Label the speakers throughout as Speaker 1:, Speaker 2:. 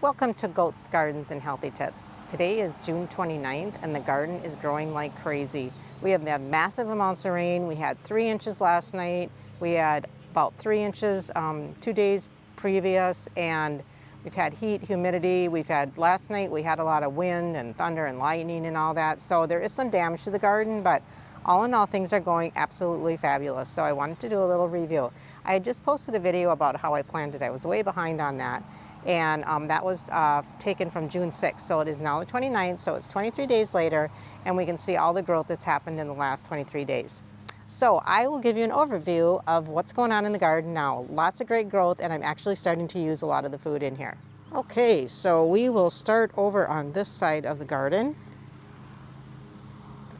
Speaker 1: Welcome to Goats Gardens and Healthy Tips. Today is June 29th and the garden is growing like crazy. We have had massive amounts of rain. We had 3 inches last night. We had about 3 inches 2 days previous, and we've had heat, humidity. Last night we had a lot of wind and thunder and lightning and all that. So there is some damage to the garden, but all in all, things are going absolutely fabulous. So I wanted to do a little review. I had just posted a video about how I planted. I was way behind on that. And that was taken from June 6th. So it is now the 29th, so it's 23 days later, and we can see all the growth that's happened in the last 23 days. So I will give you an overview of what's going on in the garden now. Lots of great growth, and I'm actually starting to use a lot of the food in here. Okay, so we will start over on this side of the garden.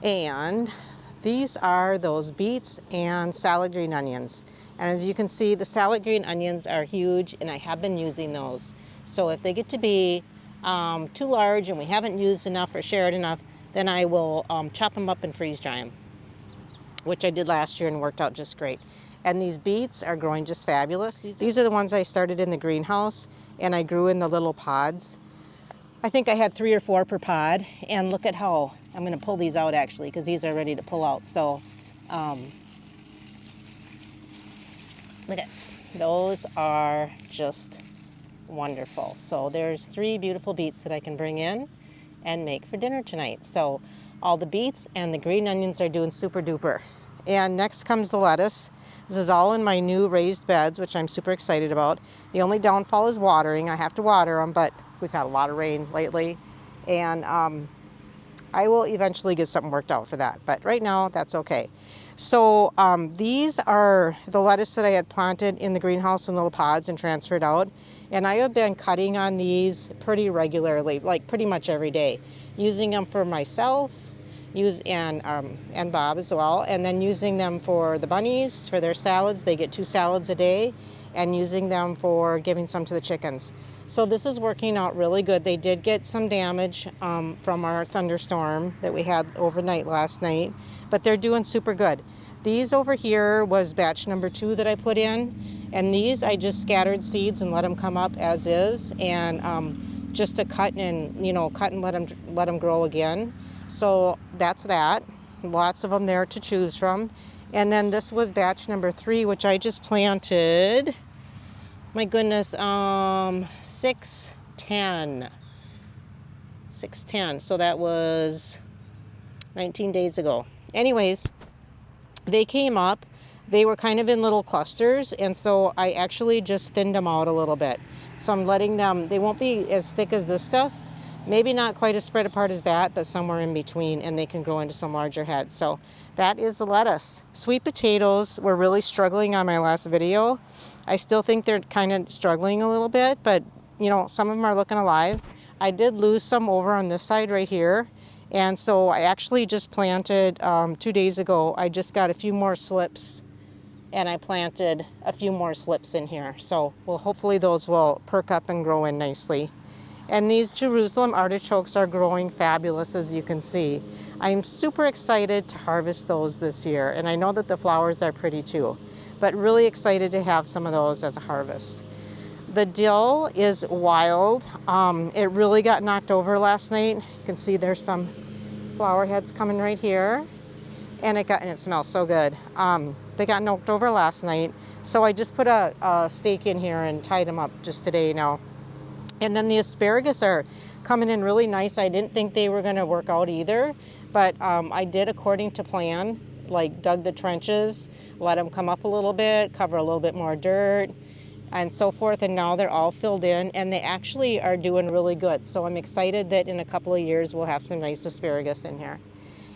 Speaker 1: And these are those beets and salad green onions. And as you can see, the salad green onions are huge, and I have been using those. So if they get to be too large and we haven't used enough or shared enough, then I will chop them up and freeze dry them, which I did last year and worked out just great. And these beets are growing just fabulous. These are the ones I started in the greenhouse, and I grew in the little pods. I think I had 3 or 4 per pod, and look at how, I'm gonna pull these out actually, because these are ready to pull out. So, look at, those are just wonderful. So there's 3 beautiful beets that I can bring in and make for dinner tonight. So all the beets and the green onions are doing super duper. And next comes the lettuce. This is all in my new raised beds, which I'm super excited about. The only downfall is watering. I have to water them, but we've had a lot of rain lately. And I will eventually get something worked out for that. But right now, that's okay. So these are the lettuce that I had planted in the greenhouse in little pods and transferred out. And I have been cutting on these pretty regularly, like pretty much every day, using them for myself, and Bob as well, and then using them for the bunnies, for their salads. They get 2 salads a day, and using them for giving some to the chickens. So this is working out really good. They did get some damage from our thunderstorm that we had overnight last night, but they're doing super good. These over here was batch number 2 that I put in, and these I just scattered seeds and let them come up as is, and just to cut and let them grow again. So that's that. Lots of them there to choose from. And then this was batch number 3, which I just planted. My goodness, 6/10. So that was 19 days ago. Anyways, they came up. They were kind of in little clusters, and so I actually just thinned them out a little bit. So I'm letting them, they won't be as thick as this stuff. Maybe not quite as spread apart as that, but somewhere in between, and they can grow into some larger heads. So that is the lettuce. Sweet potatoes were really struggling on my last video. I still think they're kind of struggling a little bit, but some of them are looking alive. I did lose some over on this side right here. And so I actually just planted 2 days ago. I just got a few more slips, and I planted a few more slips in here. So hopefully those will perk up and grow in nicely. And these Jerusalem artichokes are growing fabulous, as you can see. I'm super excited to harvest those this year, and I know that the flowers are pretty too, but really excited to have some of those as a harvest. The dill is wild. It really got knocked over last night. You can see there's some flower heads coming right here, and it smells so good. They got knocked over last night, so I just put a stake in here and tied them up just today now. And then the asparagus are coming in really nice. I didn't think they were going to work out either, but I did according to plan, like dug the trenches, let them come up a little bit, cover a little bit more dirt, and so forth. And now they're all filled in, and they actually are doing really good. So I'm excited that in a couple of years we'll have some nice asparagus in here.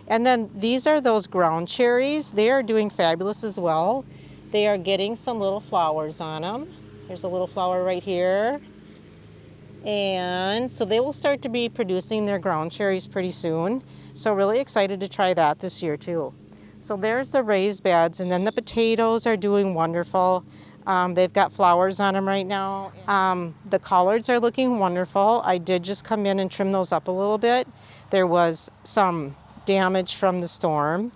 Speaker 1: And then these are those ground cherries. They are doing fabulous as well. They are getting some little flowers on them. There's a little flower right here. And so they will start to be producing their ground cherries pretty soon. So really excited to try that this year too. So there's the raised beds, and then the potatoes are doing wonderful. They've got flowers on them right now. The collards are looking wonderful. I did just come in and trim those up a little bit. There was some damage from the storm,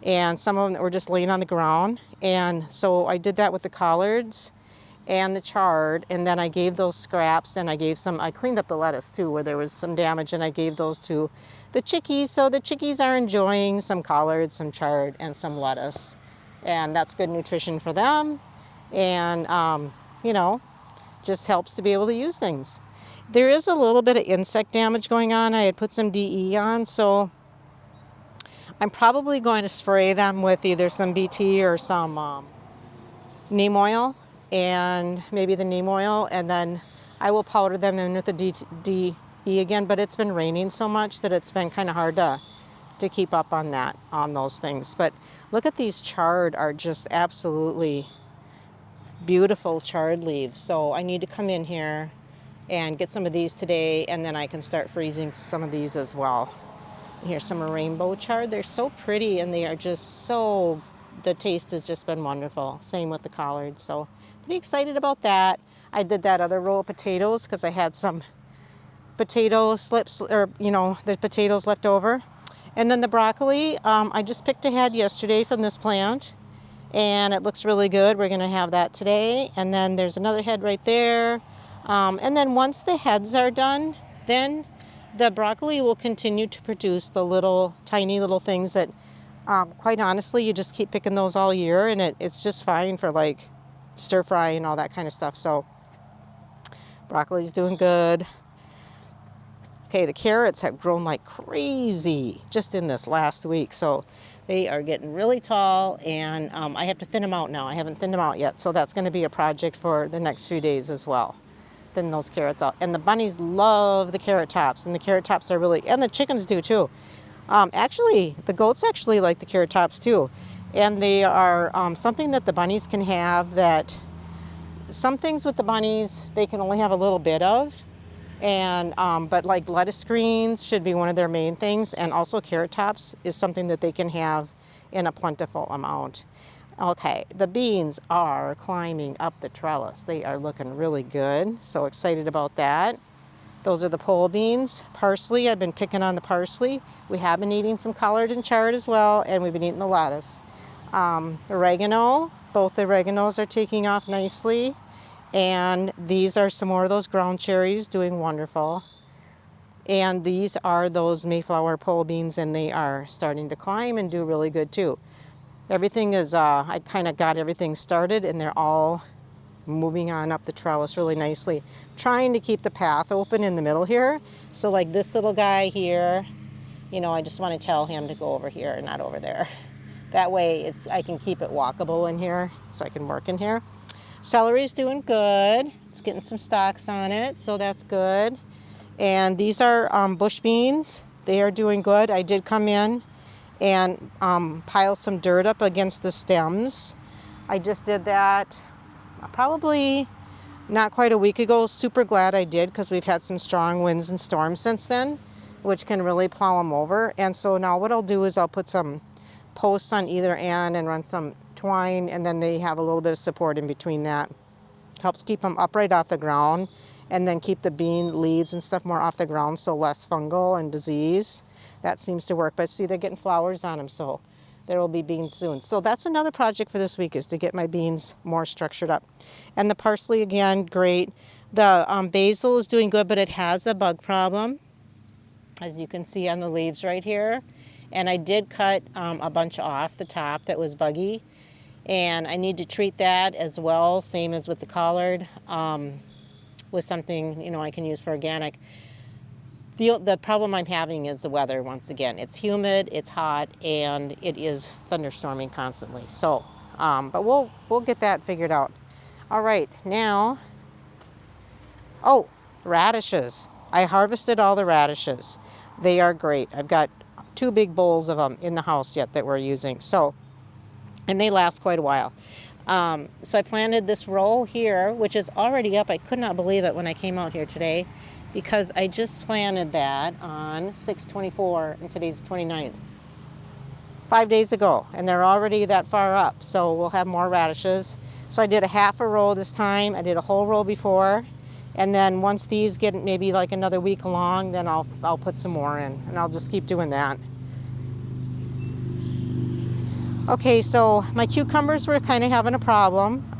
Speaker 1: and some of them were just laying on the ground. And so I did that with the collards. and the chard, and then I gave those scraps, and I cleaned up the lettuce too where there was some damage, and I gave those to the chickies. So the chickies are enjoying some collards, some chard, and some lettuce, and that's good nutrition for them, and you know, just helps to be able to use things. There is a little bit of insect damage going on. I had put some DE on, so I'm probably going to spray them with either some BT or some neem oil, and maybe the neem oil, and then I will powder them in with the DE again, but it's been raining so much that it's been kind of hard to keep up on those things. But look at these chard, are just absolutely beautiful chard leaves. So I need to come in here and get some of these today, and then I can start freezing some of these as well. Here's some rainbow chard. They're so pretty, and they are just so, the taste has just been wonderful. Same with the collards. So pretty excited about that. I did that other row of potatoes because I had some potato slips, or the potatoes left over. And then the broccoli, I just picked a head yesterday from this plant, and it looks really good. We're going to have that today. And then there's another head right there. And then once the heads are done, then the broccoli will continue to produce the little tiny little things that quite honestly, you just keep picking those all year, and it's just fine for like stir fry and all that kind of stuff. So broccoli's doing good. Okay, the carrots have grown like crazy just in this last week. So they are getting really tall, and I have to thin them out now. I haven't thinned them out yet. So that's going to be a project for the next few days as well. Thin those carrots out. And the bunnies love the carrot tops, and the carrot tops are really, and the chickens do too. Actually, the goats actually like the carrot tops too. And they are something that the bunnies can have, that some things with the bunnies, they can only have a little bit of. And but like lettuce greens should be one of their main things, and also carrot tops is something that they can have in a plentiful amount. Okay, the beans are climbing up the trellis. They are looking really good. So excited about that. Those are the pole beans. Parsley, I've been picking on the parsley. We have been eating some collard and chard as well, and we've been eating the lettuce. Oregano, both the oreganos are taking off nicely. And these are some more of those ground cherries, doing wonderful. And these are those Mayflower pole beans, and they are starting to climb and do really good too. Everything is, I kind of got everything started, and they're all moving on up the trellis really nicely. Trying to keep the path open in the middle here. So like this little guy here, I just want to tell him to go over here and not over there. That way I can keep it walkable in here, so I can work in here. Celery's doing good. It's getting some stalks on it, so that's good. And these are bush beans. They are doing good. I did come in and pile some dirt up against the stems. I just did that probably not quite a week ago. Super glad I did, because we've had some strong winds and storms since then, which can really plow them over. And so now what I'll do is I'll put some posts on either end and run some twine, and then they have a little bit of support in between that. Helps keep them upright off the ground, and then keep the bean leaves and stuff more off the ground, so less fungal and disease. That seems to work. But see, they're getting flowers on them, so there will be beans soon. So that's another project for this week, is to get my beans more structured up. And the parsley, again, great. The basil is doing good, but it has a bug problem, as you can see on the leaves right here. And I did cut a bunch off the top that was buggy. And I need to treat that as well, same as with the collard, with something I can use for organic. The problem I'm having is the weather once again. It's humid, it's hot, and it is thunderstorming constantly. So, but we'll get that figured out. All right, now, radishes. I harvested all the radishes. They are great. I've got 2 big bowls of them in the house yet that we're using. So. And they last quite a while. So I planted this row here, which is already up. I could not believe it when I came out here today, because I just planted that on 6/24, and today's the 29th. 5 days ago, and they're already that far up. So we'll have more radishes. So I did a half a row this time. I did a whole row before. And then once these get maybe like another week along, then I'll put some more in, and I'll just keep doing that. Okay, so my cucumbers were kind of having a problem.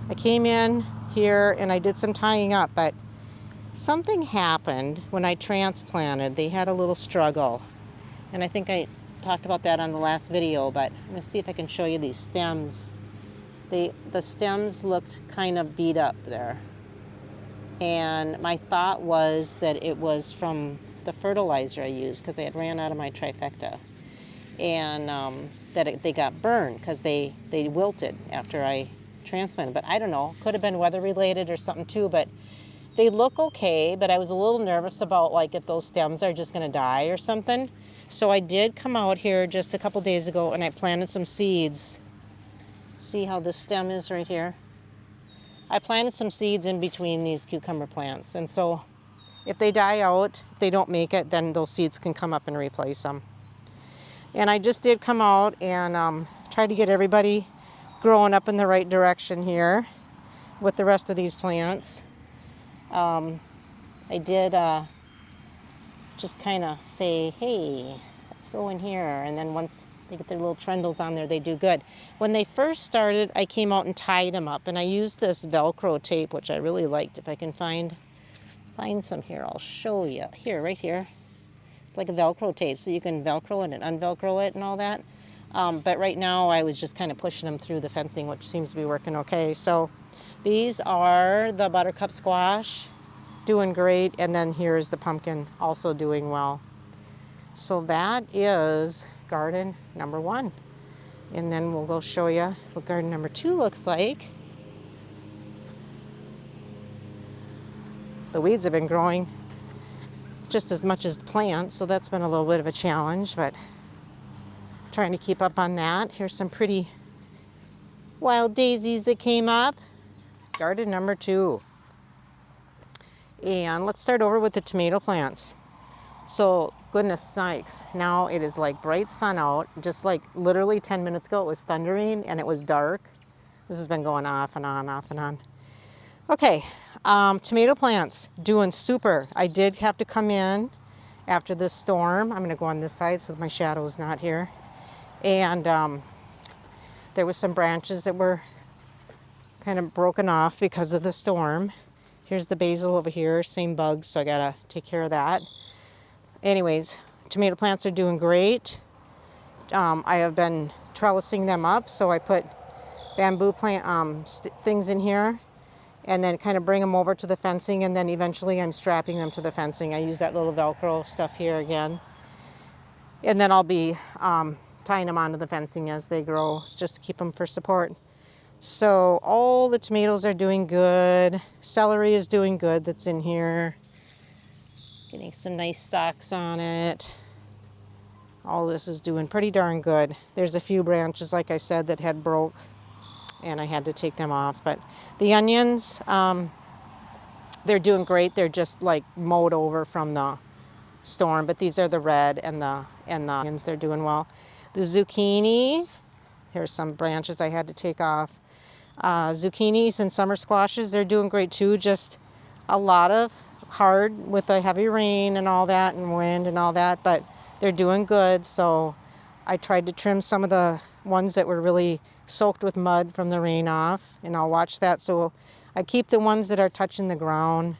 Speaker 1: I came in here and I did some tying up, but something happened when I transplanted. They had a little struggle. And I think I talked about that on the last video, but I'm going to see if I can show you these stems. The stems looked kind of beat up there. And my thought was that it was from the fertilizer I used because I had ran out of my trifecta. And they got burned because they wilted after I transplanted. But I don't know, could have been weather related or something too, but they look okay, but I was a little nervous about like if those stems are just gonna die or something. So I did come out here just a couple days ago and I planted some seeds. See how this stem is right here? I planted some seeds in between these cucumber plants. And so if they die out, if they don't make it, then those seeds can come up and replace them. And I just did come out and try to get everybody growing up in the right direction here with the rest of these plants. I did just kind of say, hey, let's go in here. And then once they get their little trendles on there, they do good. When they first started, I came out and tied them up. And I used this Velcro tape, which I really liked. If I can find some here, I'll show you. Here, right here. It's like a Velcro tape, so you can Velcro it and unvelcro it and all that. But right now, I was just kind of pushing them through the fencing, which seems to be working okay. So these are the buttercup squash, doing great. And then here's the pumpkin, also doing well. So that is garden number 1. And then we'll go show you what garden number 2 looks like. The weeds have been growing just as much as the plants, so that's been a little bit of a challenge, but trying to keep up on that. Here's some pretty wild daisies that came up. Garden number 2. And let's start over with the tomato plants. So, goodness sakes, now it is like bright sun out. Just like literally 10 minutes ago, it was thundering and it was dark. This has been going off and on, off and on. Okay, tomato plants, doing super. I did have to come in after this storm. I'm gonna go on this side so my shadow's not here. And there was some branches that were kind of broken off because of the storm. Here's the basil over here, same bugs, so I gotta take care of that. Anyways, tomato plants are doing great. I have been trellising them up, so I put bamboo plant things in here and then kind of bring them over to the fencing, and then eventually I'm strapping them to the fencing. I use that little Velcro stuff here again. And then I'll be tying them onto the fencing as they grow, just to keep them for support. So all the tomatoes are doing good. Celery is doing good that's in here. Getting some nice stalks on it. All this is doing pretty darn good. There's a few branches, like I said, that had broke and I had to take them off. But the onions, they're doing great. They're just like mowed over from the storm, but these are the red and the onions, they're doing well. The zucchini, here's some branches I had to take off. Zucchinis and summer squashes, they're doing great too. Just a lot of hard with the heavy rain and all that and wind and all that, but they're doing good. So I tried to trim some of the ones that were really soaked with mud from the rain off, and I'll watch that. So I keep the ones that are touching the ground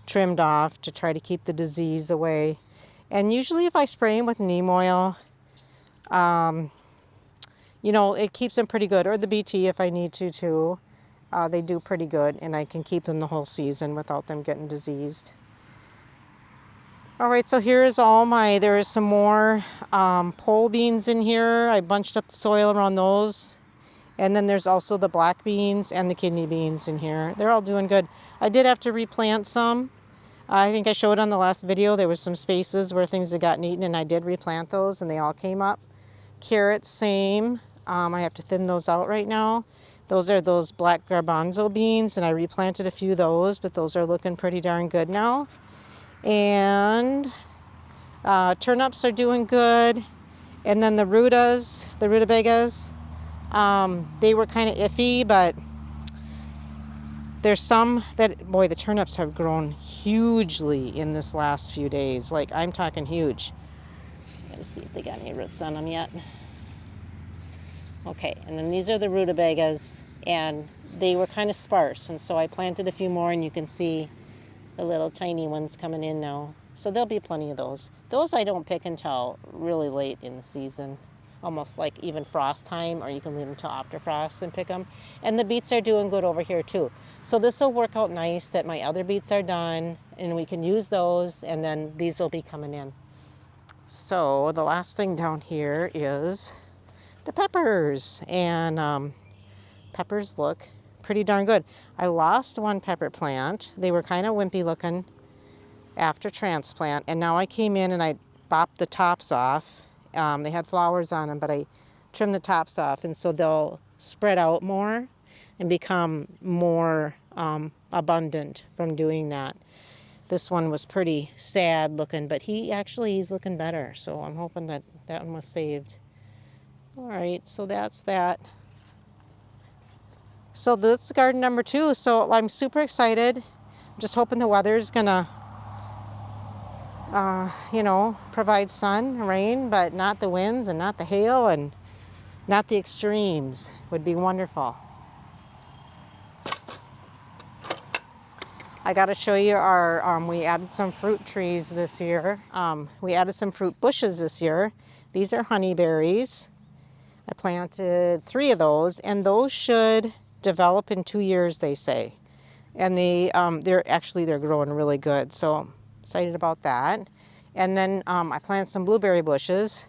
Speaker 1: trimmed off to try to keep the disease away. And usually if I spray them with neem oil, you know, it keeps them pretty good, or the BT if I need to too. They do pretty good, and I can keep them the whole season without them getting diseased. All right, so here is there is some more pole beans in here. I bunched up the soil around those. And then there's also the black beans and the kidney beans in here. They're all doing good. I did have to replant some. I think I showed on the last video there was some spaces where things had gotten eaten, and I did replant those and they all came up. Carrots, same. I have to thin those out right now. Those are those black garbanzo beans, and I replanted a few of those, but those are looking pretty darn good now. And turnips are doing good. And then the rutabagas, they were kind of iffy, but there's some that, boy, the turnips have grown hugely in this last few days. Like, I'm talking huge. Gotta see if they got any roots on them yet. Okay, and then these are the rutabagas, and they were kind of sparse. And so I planted a few more, and you can see the little tiny ones coming in now. So there'll be plenty of those. Those I don't pick until really late in the season, almost like even frost time, or you can leave them till after frost and pick them. And the beets are doing good over here too. So this will work out nice that my other beets are done and we can use those, and then these will be coming in. So the last thing down here is the peppers, and peppers look pretty darn good. I lost one pepper plant. They were kind of wimpy looking after transplant, and now I came in and I bopped the tops off. They had flowers on them, but I trimmed the tops off, and so they'll spread out more and become more abundant from doing that. This one was pretty sad looking, but he's looking better, so I'm hoping that that one was saved. All right, so that's that. So this is garden number 2, so I'm super excited. I'm just hoping the weather's gonna provide sun, rain, but not the winds and not the hail and not the extremes. Would be wonderful. I got to show you our, we added some fruit trees this year. We added some fruit bushes this year. These are honeyberries. I planted 3 of those, and those should develop in 2 years, they say. And they're growing really good, so I'm excited about that. And then I planted some blueberry bushes,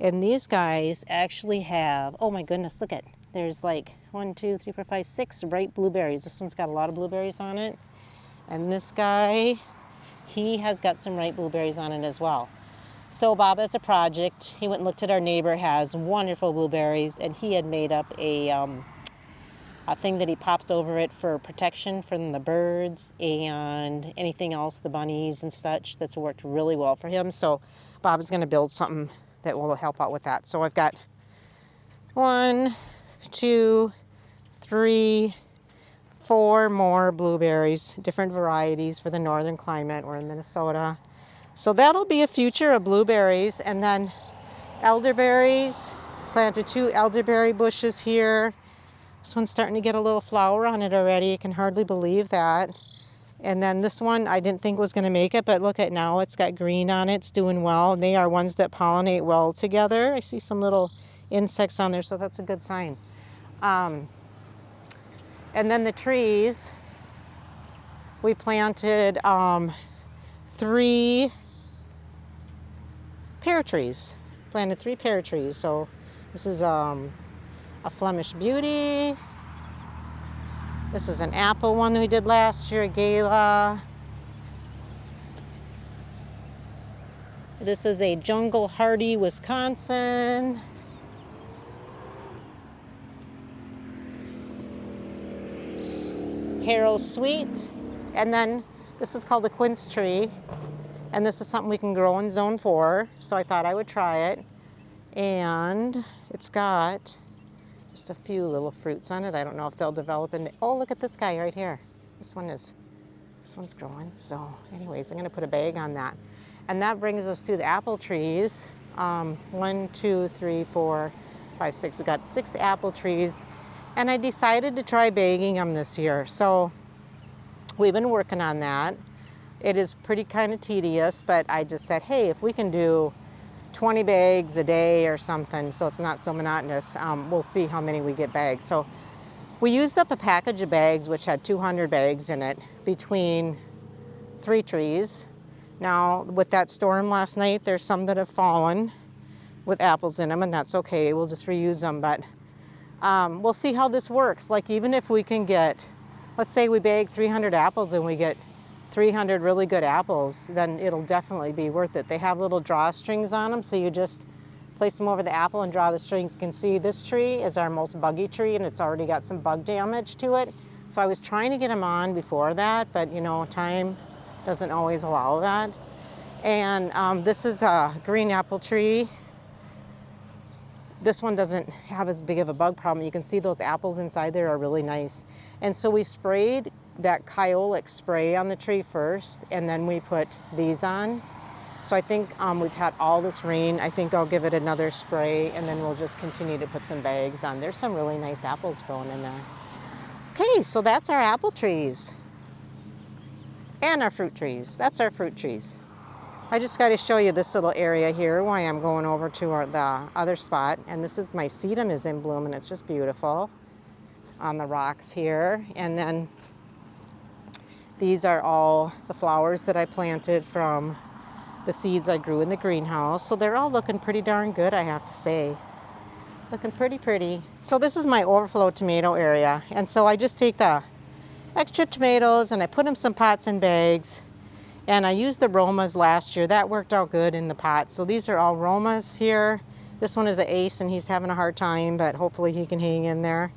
Speaker 1: and these guys actually have, oh my goodness, look at, there's like 1, 2, 3, 4, 5, 6 ripe blueberries. This one's got a lot of blueberries on it. And this guy, he has got some ripe blueberries on it as well. So Bob has a project. He went and looked at our neighbor, has wonderful blueberries, and he had made up a thing that he pops over it for protection from the birds and anything else, the bunnies and such, that's worked really well for him. So Bob's going to build something that will help out with that. So I've got 1, 2, 3, 4 more blueberries, different varieties for the northern climate. We're in Minnesota. So that'll be a future of blueberries. And then elderberries, planted 2 elderberry bushes here. This one's starting to get a little flower on it already. I can hardly believe that. And then this one I didn't think was going to make it, but look at now, it's got green on it. It's doing well. And they are ones that pollinate well together. I see some little insects on there, so that's a good sign. And then the trees, we planted 3 pear trees. Planted 3 pear trees. So this is a Flemish Beauty. This is an apple one that we did last year, Gala. This is a Jungle Hardy, Wisconsin. Harold's Sweet. And then this is called the quince tree. And this is something we can grow in zone 4. So I thought I would try it. And it's got just a few little fruits on it. I don't know if they'll develop into, oh, look at this guy right here. This one's growing. So anyways, I'm gonna put a bag on that. And that brings us to the apple trees. 1, 2, 3, 4, 5, 6. We got 6 apple trees. And I decided to try bagging them this year. So we've been working on that. It is pretty kind of tedious, but I just said, hey, if we can do 20 bags a day or something, so it's not so monotonous, we'll see how many we get bagged. So we used up a package of bags, which had 200 bags in it, between 3 trees. Now, with that storm last night, there's some that have fallen with apples in them, and that's okay. We'll just reuse them, but we'll see how this works. Like, even if we can get, let's say we bag 300 apples and we get 300 really good apples, then it'll definitely be worth it. They have little drawstrings on them, so you just place them over the apple and draw the string. You can see this tree is our most buggy tree, and it's already got some bug damage to it. So I was trying to get them on before that, but you know, time doesn't always allow that. And this is a green apple tree. This one doesn't have as big of a bug problem. You can see those apples inside there are really nice. And so we sprayed that kyolic spray on the tree first, and then we put these on. So I think we've had all this rain. I think I'll give it another spray, and then we'll just continue to put some bags on. There's some really nice apples growing in there. Okay, so that's our apple trees and our fruit trees. That's our fruit trees. I just got to show you this little area here while I'm going over to the other spot. And this is my sedum is in bloom, and it's just beautiful on the rocks here. And then these are all the flowers that I planted from the seeds I grew in the greenhouse. So they're all looking pretty darn good, I have to say. Looking pretty. So this is my overflow tomato area. And so I just take the extra tomatoes and I put them some pots and bags. And I used the Romas last year. That worked out good in the pot. So these are all Romas here. This one is an ace and he's having a hard time, but hopefully he can hang in there.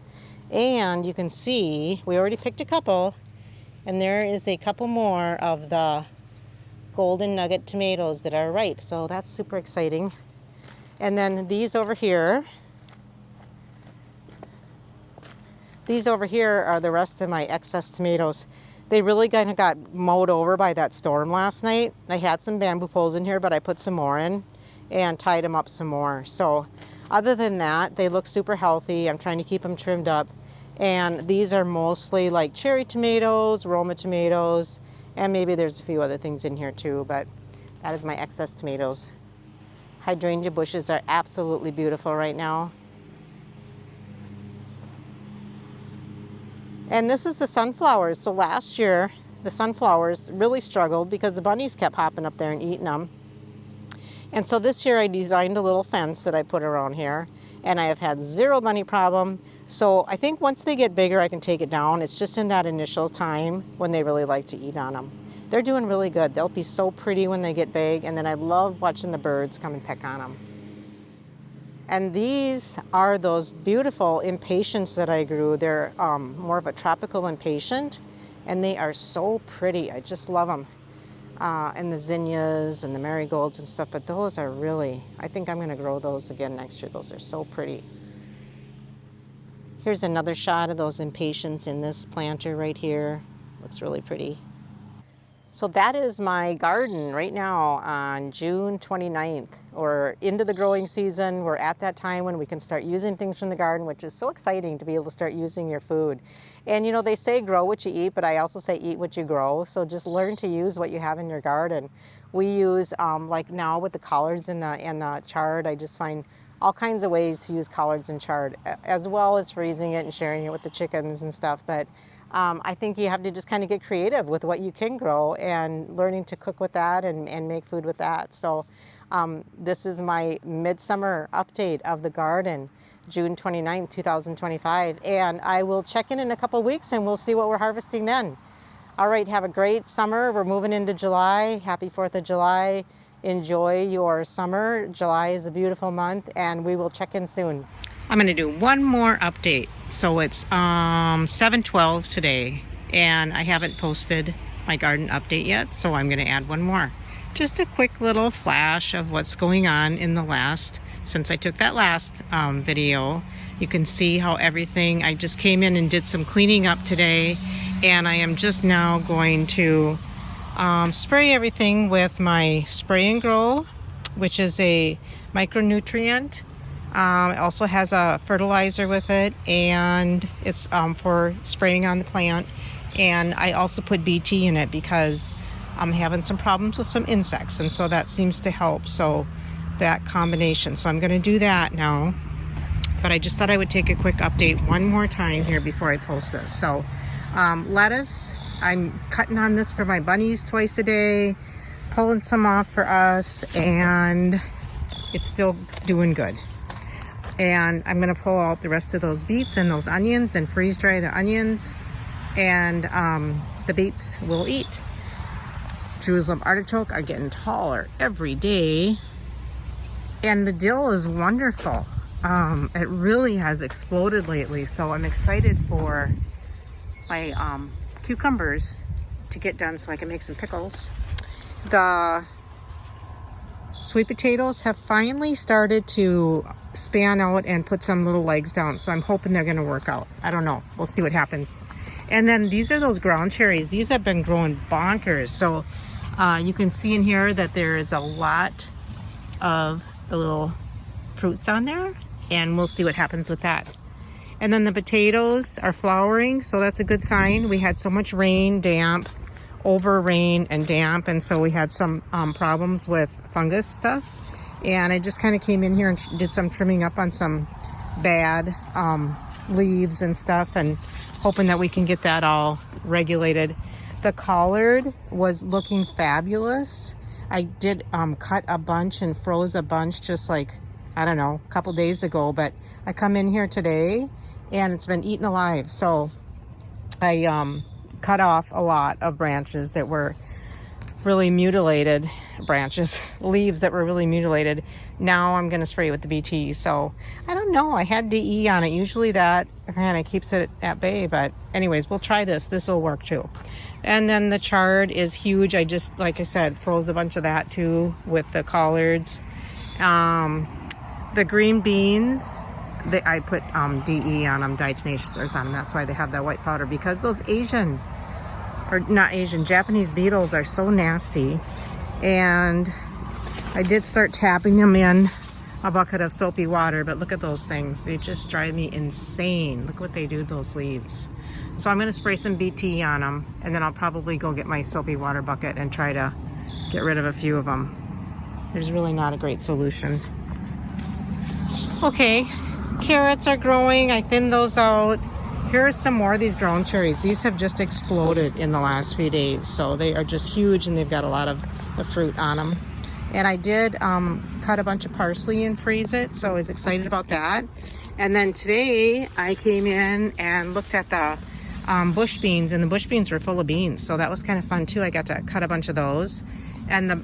Speaker 1: And you can see, we already picked a couple. And there is a couple more of the golden nugget tomatoes that are ripe. So that's super exciting. And then these over here are the rest of my excess tomatoes. They really kind of got mowed over by that storm last night. I had some bamboo poles in here, but I put some more in and tied them up some more. So other than that, they look super healthy. I'm trying to keep them trimmed up. And these are mostly like cherry tomatoes, Roma tomatoes, and maybe there's a few other things in here too, but that is my excess tomatoes. Hydrangea bushes are absolutely beautiful right now. And this is the sunflowers. So last year, the sunflowers really struggled because the bunnies kept hopping up there and eating them. And so this year I designed a little fence that I put around here, and I have had zero bunny problem. So I think once they get bigger, I can take it down. It's just in that initial time when they really like to eat on them. They're doing really good. They'll be so pretty when they get big, and then I love watching the birds come and peck on them. And these are those beautiful impatiens that I grew. They're more of a tropical impatient, and they are so pretty. I just love them. And the zinnias and the marigolds and stuff, but those are really, I think I'm gonna grow those again next year. Those are so pretty. Here's another shot of those impatiens in this planter right here. Looks really pretty. So that is my garden right now on June 29th. We're into the growing season. We're at that time when we can start using things from the garden, which is so exciting to be able to start using your food. And you know, they say grow what you eat, but I also say eat what you grow. So just learn to use what you have in your garden. We use, like now with the collards and the chard, I just find all kinds of ways to use collards and chard, as well as freezing it and sharing it with the chickens and stuff. But I think you have to just kind of get creative with what you can grow and learning to cook with that and make food with that. So this is my midsummer update of the garden, June 29th, 2025. And I will check in a couple weeks and we'll see what we're harvesting then. All right, have a great summer. We're moving into July. Happy 4th of July. Enjoy your summer. July is a beautiful month, and we will check in soon. I'm going to do one more update. So it's 7:12 today, and I haven't posted my garden update yet, so I'm going to add one more. Just a quick little flash of what's going on in the last, since I took that last video. You can see how everything, I just came in and did some cleaning up today, and I am just now going to spray everything with my Spray and Grow, which is a micronutrient. It also has a fertilizer with it, and it's for spraying on the plant. And I also put BT in it because I'm having some problems with some insects, and so that seems to help. So that combination. So I'm going to do that now. But I just thought I would take a quick update one more time here before I post this. So lettuce, I'm cutting on this for my bunnies twice a day, pulling some off for us, and it's still doing good. And I'm going to pull out the rest of those beets and those onions and freeze dry the onions, and the beets we'll eat. Jerusalem artichoke are getting taller every day, and the dill is wonderful. It really has exploded lately, so I'm excited for my cucumbers to get done so I can make some pickles. The sweet potatoes have finally started to span out and put some little legs down, so I'm hoping they're going to work out. I don't know. We'll see what happens. And then these are those ground cherries. These have been growing bonkers. So you can see in here that there is a lot of the little fruits on there, and we'll see what happens with that. And then the potatoes are flowering, so that's a good sign. We had so much rain, damp, over rain and damp, and so we had some problems with fungus stuff. And I just kind of came in here and did some trimming up on some bad leaves and stuff, and hoping that we can get that all regulated. The collard was looking fabulous. I did cut a bunch and froze a bunch just like, I don't know, a couple days ago, but I come in here today and it's been eaten alive. So I cut off a lot of branches that were really mutilated, leaves that were really mutilated. Now I'm going to spray it with the BT. So I don't know, I had DE on it. Usually that kind of keeps it at bay, but anyways, we'll try this. This will work too. And then the chard is huge. I just, like I said, froze a bunch of that too with the collards. The green beans, I put DE on them, diatomaceous earth on them. That's why they have that white powder, because those Japanese beetles are so nasty. And I did start tapping them in a bucket of soapy water, but look at those things. They just drive me insane. Look what they do to those leaves. So I'm gonna spray some BT on them, and then I'll probably go get my soapy water bucket and try to get rid of a few of them. There's really not a great solution. Okay, carrots are growing. I thinned those out. Here are some more of these ground cherries. These have just exploded in the last few days. So they are just huge, and they've got a lot of the fruit on them. And I did cut a bunch of parsley and freeze it, so I was excited about that. And then today I came in and looked at the bush beans, and the bush beans were full of beans, so that was kind of fun too. I got to cut a bunch of those. And the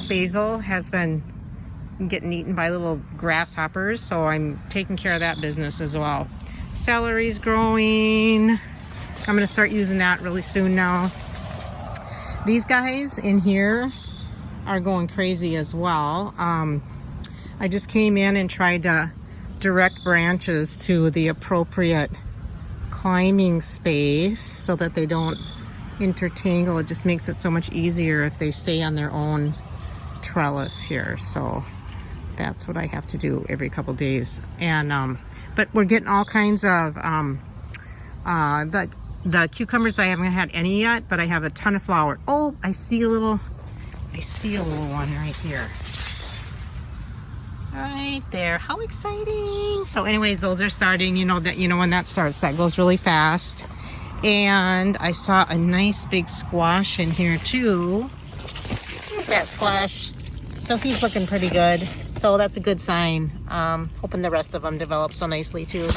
Speaker 1: basil has been getting eaten by little grasshoppers, so I'm taking care of that business as well. Celery's growing. I'm going to start using that really soon now. These guys in here are going crazy as well. I just came in and tried to direct branches to the appropriate climbing space so that they don't intertangle. It just makes it so much easier if they stay on their own trellis here. So that's what I have to do every couple days. And but we're getting all kinds of the cucumbers. I haven't had any yet, but I have a ton of flower. Oh, I see a little one right here. Right there. How exciting. So anyways, those are starting. You know when that starts, that goes really fast. And I saw a nice big squash in here too. Here's that squash. So he's looking pretty good. So that's a good sign. Hoping the rest of them develop so nicely too.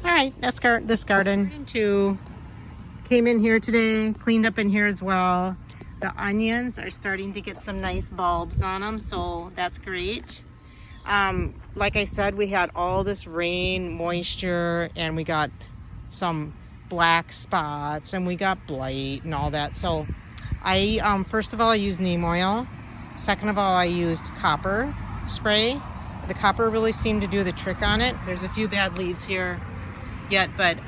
Speaker 1: All right, that's this garden too. Came in here today, cleaned up in here as well. The onions are starting to get some nice bulbs on them, so that's great. Like I said, we had all this rain, moisture, and we got some black spots, and we got blight and all that. So I, first of all, I used neem oil. Second of all, I used copper spray. The copper really seemed to do the trick on it. There's a few bad leaves here yet, but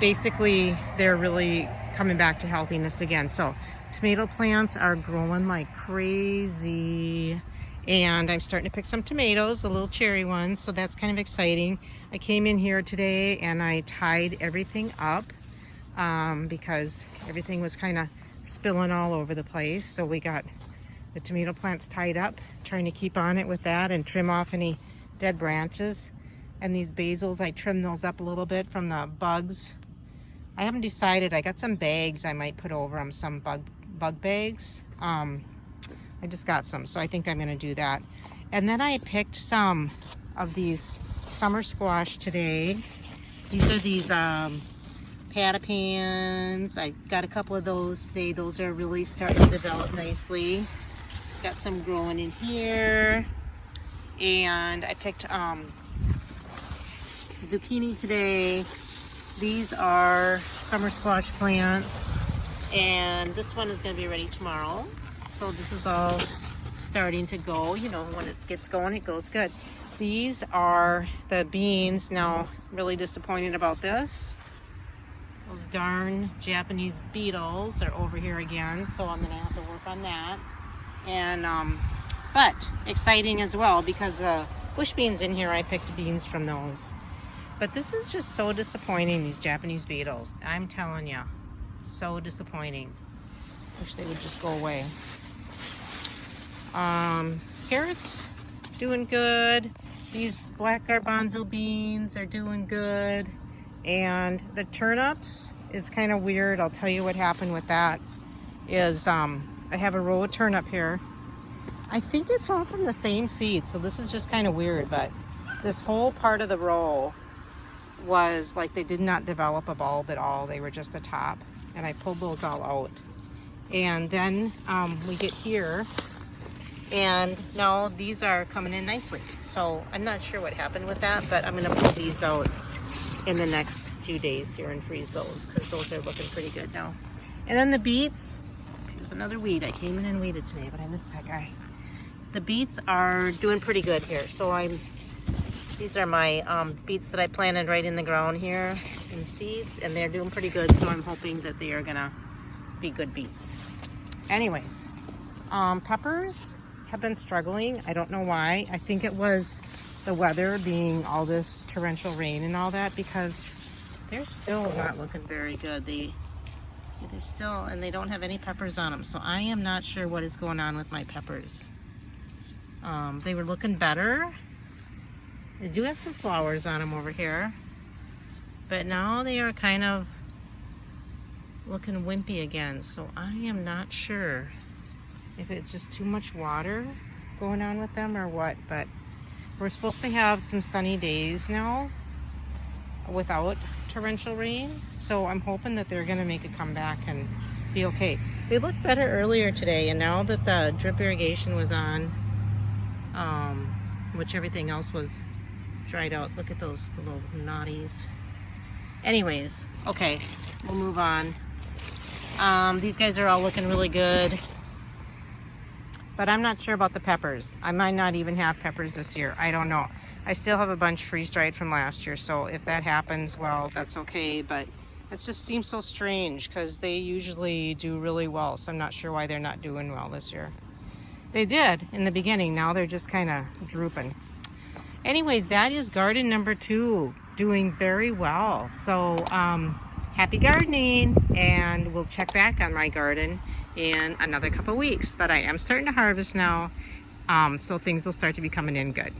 Speaker 1: basically they're really coming back to healthiness again. So tomato plants are growing like crazy, and I'm starting to pick some tomatoes, the little cherry ones, so that's kind of exciting. I came in here today and I tied everything up because everything was kind of spilling all over the place. So we got the tomato plants tied up, trying to keep on it with that and trim off any dead branches. And these basils, I trimmed those up a little bit from the bugs. I haven't decided. I got some bags I might put over them, some bug bags. I just got some, so I think I'm gonna do that. And then I picked some of these summer squash today. These are these patapans. I got a couple of those today. Those are really starting to develop nicely. Got some growing in here. And I picked zucchini today. These are summer squash plants, and this one is going to be ready tomorrow. So this is all starting to go. You know, when it gets going, it goes good. These are the beans. Now, really disappointed about this. Those darn Japanese beetles are over here again, so I'm going to have to work on that. And but exciting as well, because the bush beans in here, I picked beans from those. But this is just so disappointing, these Japanese beetles. I'm telling you, so disappointing. Wish they would just go away. Carrots, doing good. These black garbanzo beans are doing good. And the turnips is kind of weird. I'll tell you what happened with that. Is I have a row of turnip here. I think it's all from the same seed, so this is just kind of weird, but this whole part of the row was like they did not develop a bulb at all. They were just a top, and I pulled those all out. And then we get here, and now these are coming in nicely. So I'm not sure what happened with that, but I'm gonna pull these out in the next few days here and freeze those, because those are looking pretty good now. And then the beets, here's another weed. I came in and weeded today, but I missed that guy. The beets are doing pretty good here. So these are my beets that I planted right in the ground here in seeds, and they're doing pretty good. So I'm hoping that they are gonna be good beets. Anyways, peppers have been struggling. I don't know why. I think it was the weather being all this torrential rain and all that, because they're still not looking very good. They're still, and they don't have any peppers on them. So I am not sure what is going on with my peppers. They were looking better. They do have some flowers on them over here, but now they are kind of looking wimpy again. So I am not sure if it's just too much water going on with them or what, but we're supposed to have some sunny days now without torrential rain. So I'm hoping that they're gonna make a comeback and be okay. They looked better earlier today, and now that the drip irrigation was on, which everything else was dried out. Look at those little naughties. Anyways, okay, we'll move on. These guys are all looking really good, but I'm not sure about the peppers. I might not even have peppers this year. I don't know. I still have a bunch freeze-dried from last year, so if that happens, well, that's okay, but it just seems so strange because they usually do really well, so I'm not sure why they're not doing well this year. They did in the beginning. Now they're just kind of drooping. Anyways, that is garden number 2, doing very well. So happy gardening, and we'll check back on my garden in another couple weeks. But I am starting to harvest now, so things will start to be coming in good.